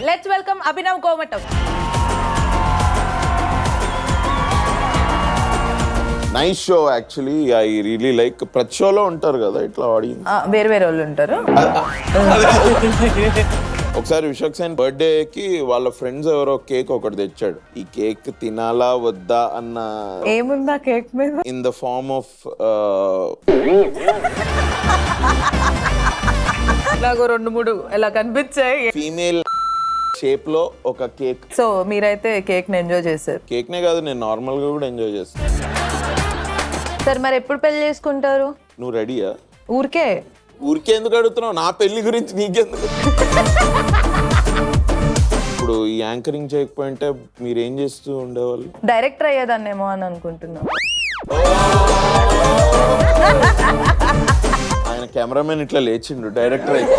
Let's welcome Abhinav Gomatam. Nice show actually. I really like. ప్రతి షోలో ఉంటారు కదా ఇట్లా ఆడియన్స్, వేరే వేరే వాళ్ళు ఉంటారు. ఒకసారి విశాఖ సేన్ బర్త్డేకి వాళ్ళ ఫ్రెండ్స్ ఎవరో కేక్ ఒకటి తెచ్చాడు. ఈ కేక్ తినాలా వద్దా అన్న ఏముందా కేక్ మీద? ఇన్ ద ఫార్మ్ ఆఫ్ నాకు 2-3 ఇలా కనిపించాయి. ఫీమేల్ షేప్ లో ఒక కేక్. సో మీరైతే కేక్ ని ఎంజాయ్ చేశారు? కేక్ నే కాదు, నేను నార్మల్ గా కూడా ఎంజాయ్ చేస్తాను. సార్ మరి ఎప్పుడు పెళ్లి చేసుకుంటారు? నువ్వు రెడీయా? ఊరికే ఎందుకు అడుగుతున్నావు? నా పెళ్లి గురించి నీకెందుకు? ఇప్పుడు ఈ యాంకరింగ్ చేయకపోయింటే మీరు ఏం చేస్తూ ఉండేవాళ్ళు? డైరెక్టర్ అయ్యేదాన్నేమో అని అనుకుంటున్నా. ఆయన కెమెరామెన్ ఇట్లా లేచిండు, డైరెక్టర్ అయితే.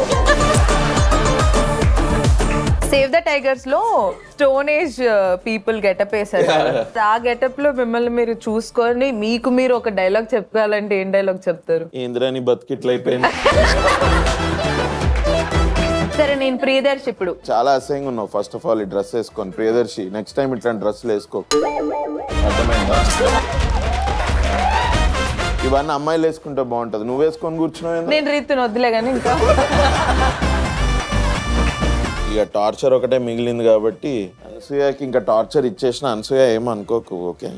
సేవ్ ద టైగర్స్ లో స్టోన్ ఏజ్ పీపుల్ గెటప్ వేసారు. ఆ గెటప్ లో మిమ్మల్ని మీరు చూసుకొని మీకు మీరు ఒక డైలాగ్ చెప్పాలంటే ఏం డైలాగ్ చెప్తారు? ఏంద్రాని బతికిట్లు అయిపోయింది. సరే నేను ప్రియదర్శి. ఇప్పుడు చాలా అసహ్యంగా ఉన్నావు. ఫస్ట్ ఆఫ్ ఆల్ ఈ డ్రెస్ వేసుకొని ప్రియదర్శి, నెక్స్ట్ టైం ఇట్లాంటి డ్రెస్సులు వేసుకో, అర్థమైందా? ఇవన్నీ అమ్మాయిలు వేసుకుంటే బాగుంటది, నువ్వు వేసుకొని కూర్చున్నావు. నేను రీతిని వద్దులే కానీ ఇంకా ఇక టార్చర్ ఒకటే మిగిలింది కాబట్టి అనసూయకి ఇంకా టార్చర్ ఇచ్చేసిన. అనసూయ ఏమనుకోకు, okay?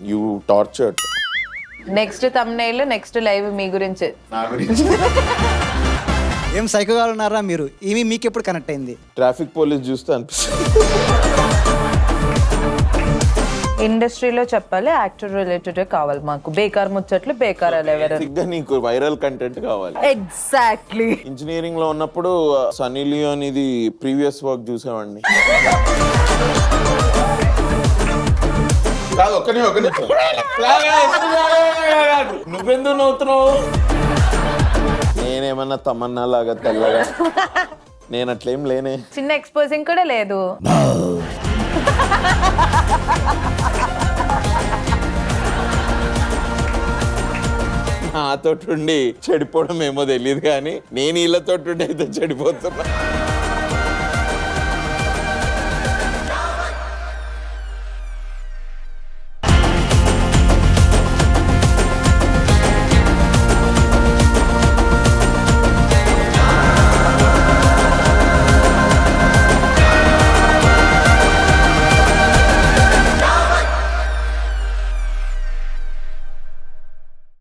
You torture. Next thumbnail, next live మీ గురించే. నా గురించి ఏం సైకోగా ఉన్నారా మీరు? ఏమి మీకు ఎప్పుడు కనెక్ట్ అయింది? ట్రాఫిక్ పోలీస్ చూస్తే అనిపిస్తుంది. ఇండస్ట్రీలో చెప్పాలి, యాక్టర్ రిలేటెడ్ కావాలి మాకు. బేకార్ ముచ్చట్లు, బేకారాలు ఎవరు? నీకు వైరల్ కంటెంట్ కావాలి. ఎగ్జాక్ట్లీ. ఇంజనీరింగ్ లో ఉన్నప్పుడు సన్నీ లియోన్ ఇది ప్రీవియస్ వర్క్ చూసేవాడిని. నువ్వెందుకు నవ్వుతున్నావు? నేనేమన్నా తమన్నా లాగా తెల్లగా? నేను అట్లేం లేనే. చిన్న ఎక్స్పోజింగ్ కూడా లేదు. నాతోటి ఉండి చెడిపోవడం ఏమో తెలియదు కానీ నేను వీళ్ళతోటి ఉండి అయితే చెడిపోతున్నా.